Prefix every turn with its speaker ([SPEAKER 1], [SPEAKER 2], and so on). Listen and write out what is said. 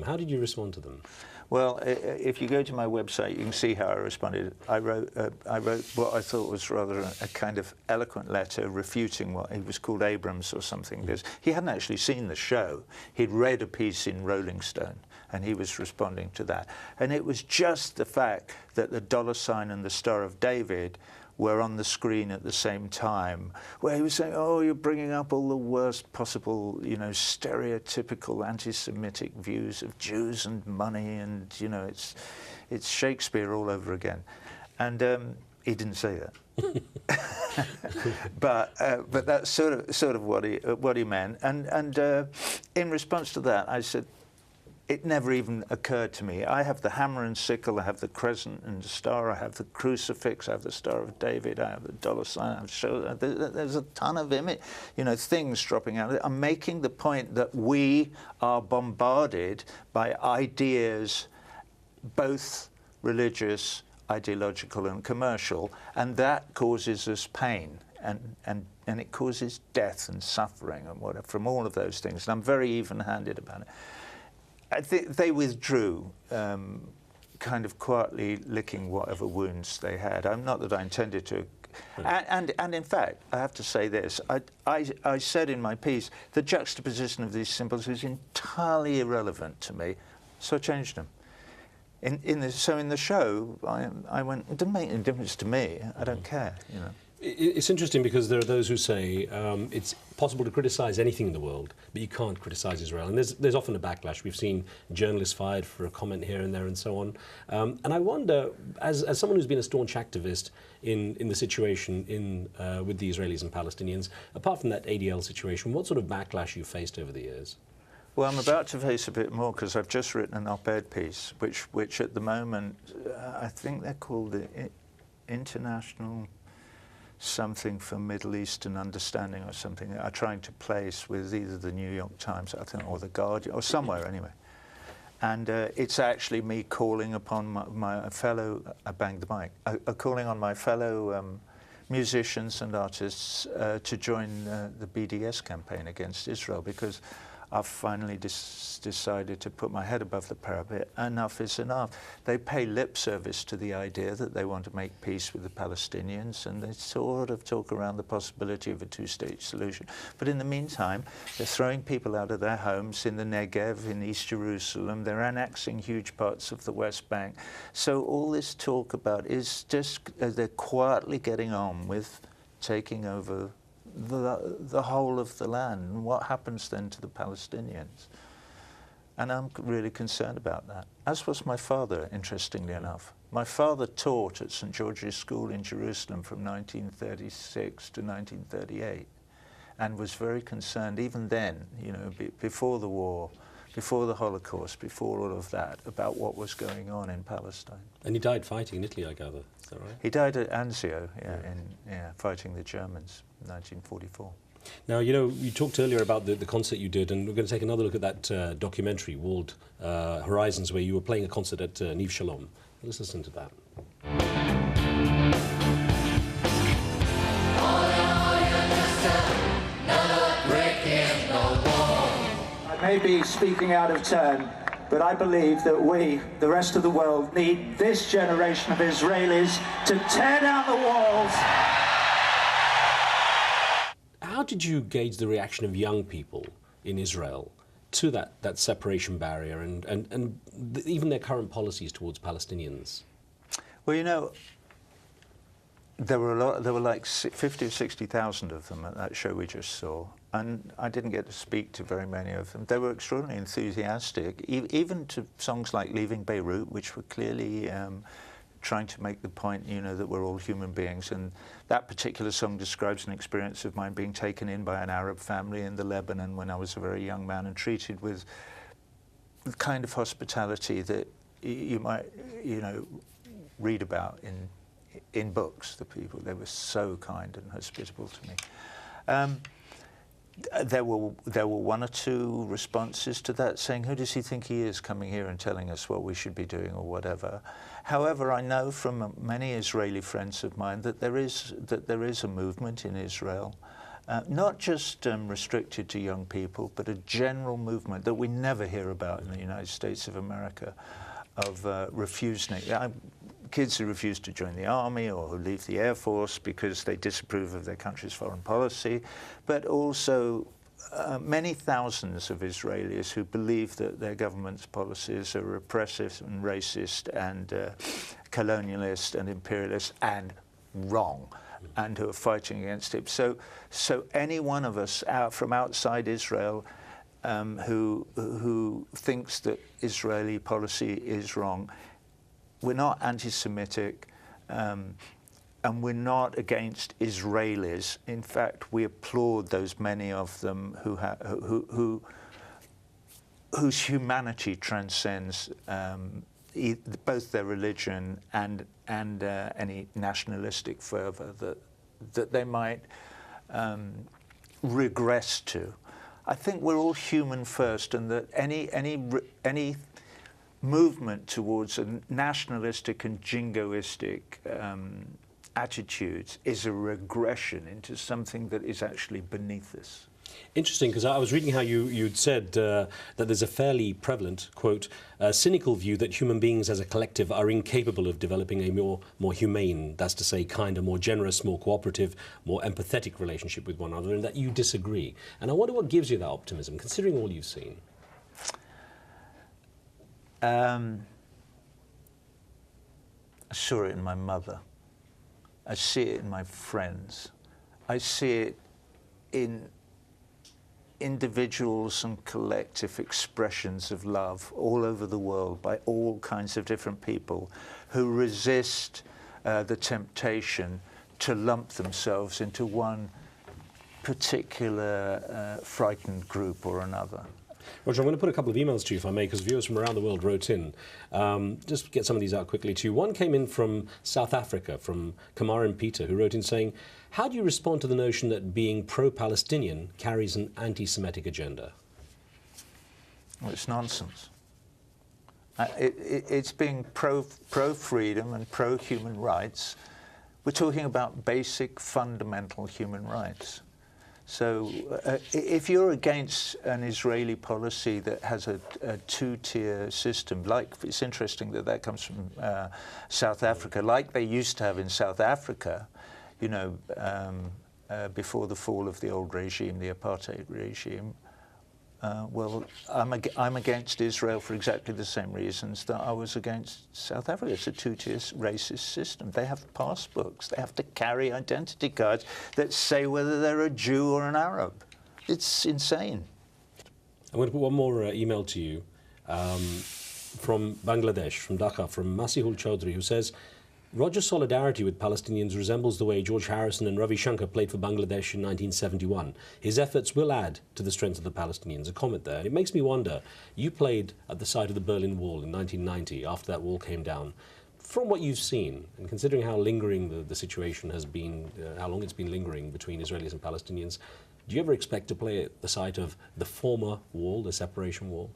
[SPEAKER 1] How did you respond to them?
[SPEAKER 2] Well, if you go to my website, you can see how I responded. I wrote what I thought was rather a kind of eloquent letter refuting what he was called Abrams or something. He hadn't actually seen the show. He'd read a piece in Rolling Stone, and he was responding to that. And it was just the fact that the $ and the Star of David were on the screen at the same time, where he was saying, oh, you're bringing up all the worst possible, stereotypical anti-Semitic views of Jews and money, and, it's Shakespeare all over again. And he didn't say that. but that's sort of what he meant. And in response to that, I said, it never even occurred to me. I have the hammer and sickle, I have the crescent and the star, I have the crucifix, I have the Star of David, I have the $, I have show. There's a ton of things dropping out. I'm making the point that we are bombarded by ideas, both religious, ideological and commercial, and that causes us pain. And it causes death and suffering and whatever from all of those things. And I'm very even-handed about it. I think they withdrew, kind of quietly licking whatever wounds they had. Not that I intended to. And in fact, I have to say this. I said in my piece, the juxtaposition of these symbols is entirely irrelevant to me, so I changed them. In the show, I went, it doesn't make any difference to me. I don't care,
[SPEAKER 1] It's interesting because there are those who say it's possible to criticize anything in the world, but you can't criticize Israel. And there's often a backlash. We've seen journalists fired for a comment here and there and so on. And I wonder, as someone who's been a staunch activist in the situation with the Israelis and Palestinians, apart from that ADL situation, what sort of backlash you faced over the years?
[SPEAKER 2] Well, I'm about to face a bit more because I've just written an op-ed piece, which at the moment, I think they're called the International something for Middle Eastern Understanding or something, are trying to place with either the New York Times, I think, or the Guardian, or somewhere anyway. And it's actually me calling upon my fellow, I banged the mic, calling on my fellow musicians and artists to join the BDS campaign against Israel, because I've finally decided to put my head above the parapet. Enough is enough. They pay lip service to the idea that they want to make peace with the Palestinians, and they sort of talk around the possibility of a two-state solution. But in the meantime, they're throwing people out of their homes in the Negev, in East Jerusalem. They're annexing huge parts of the West Bank. So all this talk about is just they're quietly getting on with taking over the whole of the land, and what happens then to the Palestinians? And I'm really concerned about that, as was my father, interestingly enough. My father taught at St. George's School in Jerusalem from 1936 to 1938, and was very concerned, even then, before the war, before the Holocaust, before all of that, about what was going on in Palestine.
[SPEAKER 1] And he died fighting in Italy, I gather. Is that right?
[SPEAKER 2] He died at Anzio, fighting the Germans in 1944.
[SPEAKER 1] Now, you talked earlier about the concert you did, and we're going to take another look at that documentary, Walled Horizons, where you were playing a concert at Neve Shalom. Let's listen to that.
[SPEAKER 3] I may be speaking out of turn, but I believe that we, the rest of the world, need this generation of Israelis to tear down the walls.
[SPEAKER 1] How did you gauge the reaction of young people in Israel to that separation barrier and even their current policies towards Palestinians?
[SPEAKER 2] Well, there were like 50 or 60,000 of them at that show we just saw, and I didn't get to speak to very many of them. They were extraordinarily enthusiastic, even to songs like Leaving Beirut, which were clearly trying to make the point, that we're all human beings. And that particular song describes an experience of mine being taken in by an Arab family in the Lebanon when I was a very young man and treated with the kind of hospitality that you might, read about in books. The people, they were so kind and hospitable to me. There were one or two responses to that saying, who does he think he is coming here and telling us what we should be doing or whatever. However, I know from many Israeli friends of mine that there is a movement in Israel not just restricted to young people, but a general movement that we never hear about in the United States of America of refusing. Kids who refuse to join the army or who leave the Air Force because they disapprove of their country's foreign policy, but also many thousands of Israelis who believe that their government's policies are repressive and racist and colonialist and imperialist and wrong, and who are fighting against it. So any one of us from outside Israel who thinks that Israeli policy is wrong, we're not anti-Semitic, and we're not against Israelis. In fact, we applaud those many of them whose humanity transcends both their religion and any nationalistic fervour that they might regress to. I think we're all human first, and that any movement towards a nationalistic and jingoistic attitudes is a regression into something that is actually beneath us.
[SPEAKER 1] Interesting, because I was reading how you'd said that there's a fairly prevalent, quote, cynical view that human beings as a collective are incapable of developing a more humane, that's to say kinder, more generous, more cooperative, more empathetic relationship with one another, and that you disagree. And I wonder what gives you that optimism, considering all you've seen.
[SPEAKER 2] I saw it in my mother. I see it in my friends. I see it in individuals and collective expressions of love all over the world by all kinds of different people who resist the temptation to lump themselves into one particular frightened group or another.
[SPEAKER 1] Roger, I'm going to put a couple of emails to you, if I may, because viewers from around the world wrote in. Just get some of these out quickly to you. One came in from South Africa, from Kamaran Peter, who wrote in saying, how do you respond to the notion that being pro-Palestinian carries an anti-Semitic agenda?
[SPEAKER 2] Well, it's nonsense. It's being pro-freedom and pro-human rights. We're talking about basic, fundamental human rights. So if you're against an Israeli policy that has a two-tier system, like, it's interesting that comes from South Africa, like they used to have in South Africa, you know, before the fall of the old regime, the apartheid regime. Well, I'm against Israel for exactly the same reasons that I was against South Africa. It's a two-tier racist system. They have passbooks. They have to carry identity cards that say whether they're a Jew or an Arab. It's insane.
[SPEAKER 1] I'm going to put one more email to you from Bangladesh, from Dhaka, from Masihul Chaudhry, who says, Roger's solidarity with Palestinians resembles the way George Harrison and Ravi Shankar played for Bangladesh in 1971. His efforts will add to the strength of the Palestinians. A comment there. And it makes me wonder, you played at the site of the Berlin Wall in 1990, after that wall came down. From what you've seen, and considering how lingering the situation has been, how long it's been lingering between Israelis and Palestinians, do you ever expect to play at the site of the former wall, the separation wall?